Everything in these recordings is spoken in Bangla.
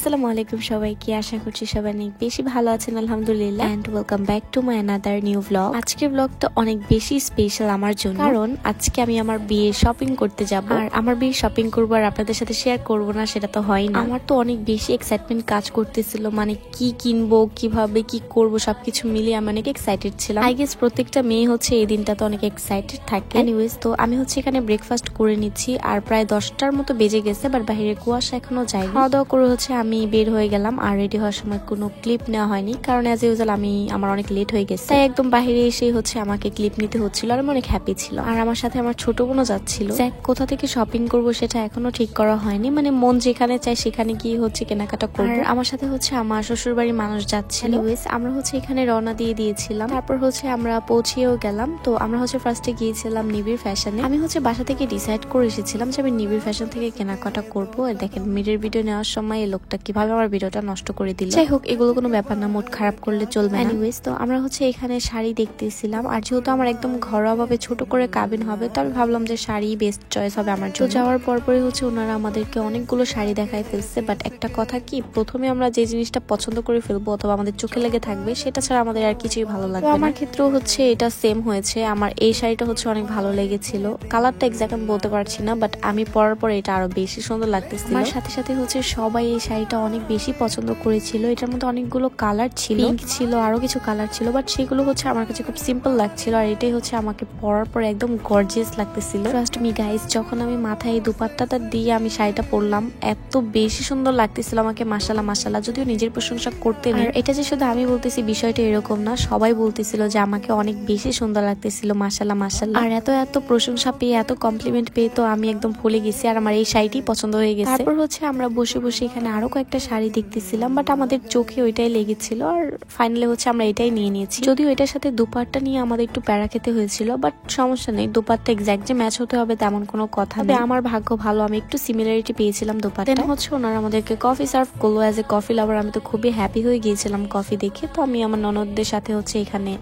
আসসালামু আলাইকুম সবাইকে, আশা করছি সবাই অনেক বেশি ভালো আছেন আলহামদুলিল্লাহ। And welcome back to my another new blog. আজকের ব্লগটা অনেক বেশি স্পেশাল আমার জন্য, কারণ আজকে আমি আমার বিয়ে শপিং করতে যাব। আর আমার বিয়ে শপিং করবো আর আপনাদের সাথে শেয়ার করব না সেটা তো হয় না। আমার তো অনেক বেশি এক্সাইটমেন্ট কাজ করতেছিল, মানে কি কিনবো, কিভাবে কি করব, সবকিছু মিলিয়ে আমি অনেক এক্সাইটেড ছিলাম। আই গেস প্রত্যেকটা মেয়ে হচ্ছে এই দিনটা তো অনেক এক্সাইটেড থাকে। এনিওয়েজ, তো আমি হচ্ছে এখানে ব্রেকফাস্ট করে নিচ্ছি আর প্রায় 10টার মতো বেজে গেছে, বাট বাইরে কুয়াশা এখনো যায়নি। খাওয়া দাওয়া করে হচ্ছে আমি বের হয়ে গেলাম। আর রেডি হওয়ার সময় কোনো ক্লিপ নেওয়া হয়নি, কারণ অ্যাজ ইউজুয়াল আমার অনেক লেট হয়ে গেছে, তাই একদম বাইরে এসে হচ্ছে আমাকে ক্লিপ নিতে হচ্ছিল। আর আমি অনেক হ্যাপি ছিল। আর আমার সাথে আমার ছোট বোনও যাচ্ছিল। কোথা থেকে শপিং করব সেটা এখনো ঠিক করা হয়নি, মানে মন যেখানে চাই সেখানে গিয়ে হচ্ছে কেনাকাটা করব। আর আমার সাথে হচ্ছে আমার শ্বশুর বাড়ির মানুষ যাচ্ছিল। আমরা হচ্ছে এখানে রওনা দিয়ে দিয়েছিলাম, তারপর হচ্ছে আমরা পৌঁছেও গেলাম। তো আমরা হচ্ছে ফার্স্টে গিয়েছিলাম নিবিড় ফ্যাশনে। আমি হচ্ছে বাসা থেকে ডিসাইড করে এসেছিলাম যে আমি নিবিড় ফ্যাশন থেকে কেনাকাটা করবো। দেখেন মিরের ভিডিও নেওয়ার সময় এই লোকটা কিভাবে আমার ভিডিওটা নষ্ট করে দিল। যাই হোক, এগুলো কোনো ব্যাপার না, মুড খারাপ করলে চলবে। এনিওয়েজ, তো আমরা হচ্ছে এখানে শাড়ি দেখতেছিলাম। আর যেহেতু আমার একদম ঘরোয়া ভাবে ছোট করে কাবিন হবে, তো আমি ভাবলাম যে শাড়ি বেস্ট চয়েস হবে আমার জন্য। যাওয়ার পরপরই হচ্ছে ওনারা আমাদেরকে অনেকগুলো শাড়ি দেখায় ফেলছে। বাট একটা কথা কি, প্রথমে আমরা যে জিনিসটা পছন্দ করে ফেলবো অথবা আমাদের চোখে লেগে থাকবে, সেটা ছাড়া আমাদের আর কিছুই ভালো লাগবে না। আমার ক্ষেত্রেও হচ্ছে এটা সেম হয়েছে। আমার এই শাড়িটা হচ্ছে অনেক ভালো লেগেছিল। কালারটা এক্সাক্ট আমি বলতে পারছি না, বাট আমি পরার পর এটা আরো বেশি সুন্দর লাগতেছিল। আমার সাথে সাথে হচ্ছে সবাই এই শাড়িটা অনেক বেশি পছন্দ করেছিল। এটার মধ্যে অনেকগুলো কালার ছিল, পিঙ্ক ছিল, আরো কিছু কালার ছিল, বাট সেগুলো হচ্ছে আমার কাছে খুব সিম্পল লাগছিল। আর এটাই হচ্ছে আমাকে পরার পর একদম গর্জিয়াস লাগতেছিল। ট্রাস্ট মি গাইস, যখন আমি মাথায় এই দুপাট্টাটা দিয়ে আমি শাড়িটা পরলাম, এত বেশি সুন্দর লাগতেছিল আমাকে। মাশাআল্লাহ মাশাআল্লাহ, যদিও নিজের প্রশংসা করতে নেই। এটা যে শুধু আমি বলতেছি বিষয়টা এরকম না, সবাই বলতেছিল যে আমাকে অনেক বেশি সুন্দর লাগতেছিল। মাশাআল্লাহ মাশাআল্লাহ। আর এত প্রশংসা পেয়ে, এত কমপ্লিমেন্ট পেয়ে তো আমি একদম ভুলে গেছি আর আমার এই শাড়িটি পছন্দ হয়ে গেছে। তারপর হচ্ছে আমরা বসে বসে এখানে আরো কয়েকটা শাড়ি দেখতেছিলাম, বাট আমাদের চোখে ওইটাই লেগেছিল। আর ফাইনালি হচ্ছে আমরা এটাই নিয়ে নিয়েছি। যদিও এটার সাথে দুপাট্টা নিয়ে আমাদের একটু প্যারা খেতে হয়েছিল, বাট সমস্যা নেই, দুপাট্টা এক্সাক্ট যে ম্যাচ হতে হবে তেমন কোনো কথা নেই। আমার ভাগ্য ভালো, আমি একটু সিমিলারিটি পেয়েছিলাম দুপাট্টা। হচ্ছে ওনারা আমাদেরকে কফি সার্ভ করলো। অ্যাজ এ কফি লাভার আমি তো খুবই হ্যাপি হয়ে গিয়েছিলাম কফি দেখে। তো আমি আমার ননদদের সাথে হচ্ছে এখানে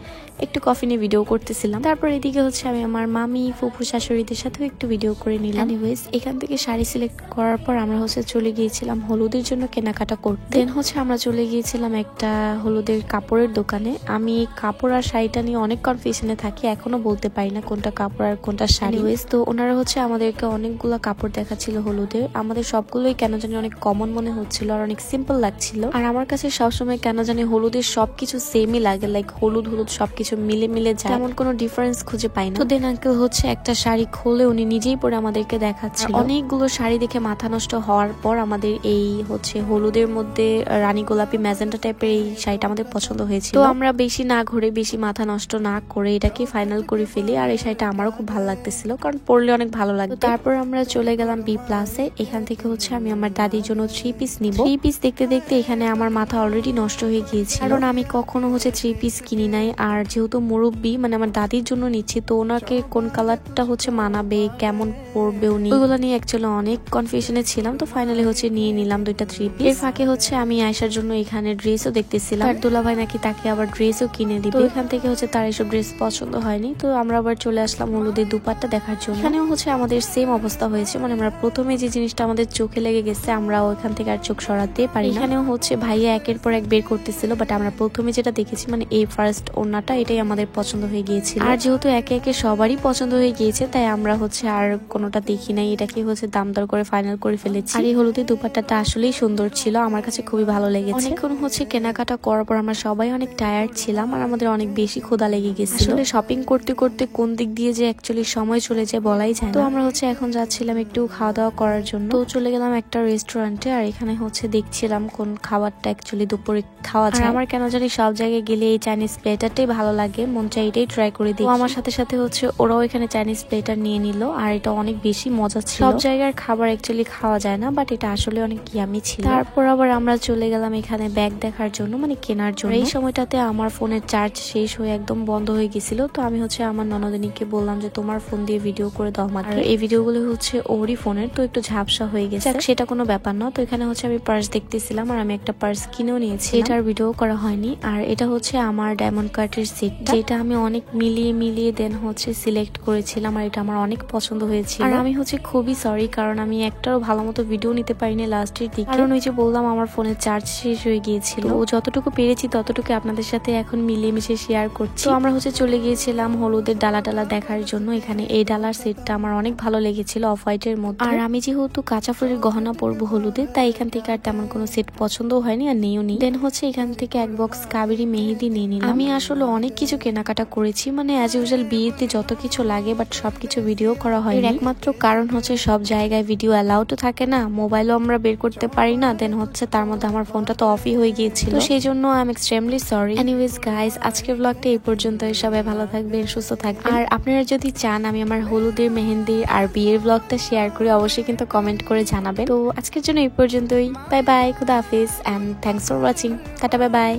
একটু কফি নিয়ে ভিডিও করতেছিলাম। তারপর এদিকে হচ্ছে আমি আমার মামি, ফুফু, শাশুড়িদের সাথেও একটু ভিডিও করে নিলাম। এনিওয়েজ, এখান থেকে শাড়ি সিলেক্ট করার পর আমরা হচ্ছে চলে গিয়েছিলাম হলুদের জন্য কেনাকাটা করতে। দেন হচ্ছে আমরা চলে গিয়েছিলাম একটা হলুদের কাপড়ের দোকানে। আমি কাপড় আর শাড়িটা নিয়ে অনেক কনফিউশনে থাকি, এখনো বলতে পারি না কোনটা কাপড় আর কোনটা শাড়ি। তো ওনারা হচ্ছে আমাদেরকে অনেকগুলো কাপড় দেখাচ্ছিল হলুদের। আমাদের সবগুলোই কেন জানি অনেক কমন মনে হচ্ছিল আর অনেক সিম্পল লাগছিল। আর আমার কাছে সবসময় কেন জানি হলুদের সবকিছু সেমই লাগে, লাইক হলুদ হলুদ সবকিছু মিলে যায়, তেমন কোনো ডিফারেন্স খুঁজে পাই না। তো দেন আঙ্কেল হচ্ছে একটা শাড়ি খুলে উনি নিজেই পরে আমাদেরকে দেখাচ্ছিল। অনেকগুলো শাড়ি দেখে মাথা নষ্ট হওয়ার পর আমাদের এই হচ্ছে হলুদের মধ্যে রানী গোলাপি ম্যাজেন্টা টাইপের এই শাড়িটা আমাদের পছন্দ হয়েছিল। তো আমরা বেশি না ঘুরে, বেশি মাথা নষ্ট না করে এটাকে ফাইনাল করে ফেলি। আর এই শাড়িটা আমারও খুব ভালো লাগতেছিল, কারণ পরলে অনেক ভালো লাগতো। তারপর আমরা চলে গেলাম বি প্লাসে। এখান থেকে হচ্ছে আমি আমার দাদির জন্য 3 পিস নিব। 3 পিস দেখতে দেখতে এখানে আমার মাথা অলরেডি নষ্ট হয়ে গিয়েছিল, কারণ আমি কখনো হচ্ছে 3 পিস কিনি নাই। আর যেহেতু মুরব্বী, মানে আমার দাদির জন্য নিচ্ছি, তো ওনাকে কোন কালারটা হচ্ছে মানাবে, কেমন পরবে উনি, ওইগুলো নিয়ে অ্যাকচুয়ালি অনেক কনফিউশনে ছিলাম। তো ফাইনালি হচ্ছে নিয়ে নিলাম 2টা 3 পিস। এর ফাঁকে হচ্ছে আমি আয়েশার জন্য এখানে ড্রেসও দেখতেছিলাম। আর দুলাভাই নাকি তাকে আবার ড্রেসও কিনে দিবে। তো এখান থেকে হচ্ছে তার এসব ড্রেস পছন্দ হয়নি, তো আমরা আবার চলে আসলাম হলুদের দুপাট্টা দেখার জন্য। এখানেও হচ্ছে আমাদের সেম অবস্থা হয়েছে, মানে আমরা প্রথমে যে জিনিসটা আমাদের চোখে লেগে গেছে আমরা ওইখান থেকে আর চোখ সরাতে পারি না। এখানেও হচ্ছে ভাইয়া একের পর এক বের করতেছিল, বাট আমরা প্রথমে যেটা দেখেছি, মানে এই ফার্স্ট ওড়নাটা, এটাই আমাদের পছন্দ হয়ে গিয়েছিল। আর যেহেতু একে একে সবারই পছন্দ হয়ে গিয়েছে, তাই আমরা হচ্ছে আর কোনোটা দেখি নাই, এটাকে হচ্ছে দাম দর করে ফাইনাল করে ফেলেছি। আর এই হলুদের দুপাট্টাটা আসলেই সুন্দর ছিল, আমার কাছে খুবই ভালো লেগেছে। অনেকক্ষণ হচ্ছে কেনাকাটা করার পর আমরা সবাই অনেক টায়ার্ড ছিলাম আর আমাদের অনেক বেশি ক্ষুধা লেগে গেছিল। আসলে শপিং করতে করতে কোন দিক দিয়ে যে অ্যাকচুয়ালি সময় চলে যায় বলাই যায় না। তো আমরা হচ্ছে এখন যাচ্ছিলাম একটু খাওয়া দাওয়া করার জন্য। তো চলে গেলাম একটা রেস্টুরেন্টে। আর এখানে হচ্ছে দেখছিলাম কোন খাবারটা অ্যাকচুয়ালি দুপুরে খাওয়া যায়। আমার কেন জানি সব জায়গায় গেলে এই চাইনিজ প্লেটারটাই ভালো লাগে, মন চাই এটাই ট্রাই করে দিই। আমার সাথে সাথে হচ্ছে ওরাও এখানে চাইনিজ প্লেটার নিয়ে নিল, আর এটা অনেক বেশি মজা ছিল। সব জায়গার খাবার অ্যাকচুয়ালি খাওয়া যায় না, বাট এটা আসলে অনেক ইয়ামি ছিল। তারপর আবার আমরা চলে গেলাম এখানে ব্যাগ দেখার জন্য, মানে কেনার জন্য। এই সময়টাতে আমার ফোনের চার্জ শেষ হয়ে একদম বন্ধ হয়ে গেছিল। তো আমি হচ্ছে আমার ননদিনীকে বললাম যে তোমার ফোন দিয়ে ভিডিও করে দাও আমাকে। এই ভিডিওগুলো হচ্ছে ওরই ফোনের, তো একটু ঝাপসা হয়ে গেছে, সেটা কোনো ব্যাপার না। তো এখানে হচ্ছে আমি পার্স দেখতেছিলাম আর আমি একটা পার্স কিনেও নিয়েছি, এটার ভিডিও করা হয়নি। আর এটা হচ্ছে আমার ডায়মন্ড কাটের সেট, যেটা আমি অনেক মিলিয়ে দেন হচ্ছে সিলেক্ট করেছিলাম। আর এটা আমার অনেক পছন্দ হয়েছিল। আর আমি হচ্ছে খুবই সরি, কারণ আমি একটাও ভালো মতো ভিডিও নিতে পারিনি লাস্টের দিকে, কারণ ওই যে বললাম আমার ফোনের চার্জ শেষ হয়ে গিয়েছিল, যতটুকু পেরেছি ততটুকু আপনাদের সাথে এখন মিলিয়ে মিশে শেয়ার করছি। তো আমরা চলে গিয়েছিলাম হলুদের ডালা দেখার জন্য। এখানে এই ডালার সেটটা আমার অনেক ভালো লেগেছিল, অফ হোয়াইটের মধ্যে। আর আমি যেহেতু কাঁচা ফুলের গহনা পরবো হলুদে, তাই এখান থেকে আর তেমন কোনো সেট পছন্দও হয়নি আর নেও নি। দেন এখান থেকে এক বক্স কাবেরি মেহেদি নিয়ে নিলাম। আমি আসলে অনেক কিছু কেনাকাটা করেছি, মানে অ্যাজ ইউজুয়াল বিয়েতে যত কিছু লাগে, বাট সবকিছু ভিডিও করা হয়। একমাত্র কারণ সব জায়গায় ভিডিও অ্যালাউ তো থাকে না, মোবাইলও আমরা বের করতে পারি না। দেন তার মধ্যে আমার ফোনটা তো অফই হয়ে গিয়েছিল, তো সেই জন্য I am extremely sorry. Anyways guys, আজকের ব্লগটা এই পর্যন্তই। সবাই ভালো থাকবেন, সুস্থ থাকবেন। আর আপনারা যদি চান আমি আমার হলুদের, মেহেন্দির আর বিয়ের ব্লগটা শেয়ার করি, অবশ্যই কিন্তু কমেন্ট করে জানাবেন। তো আজকের জন্য এই পর্যন্তই। বাই বাই, খুদা হাফিজ, and thanks for watching. Tata, bye by.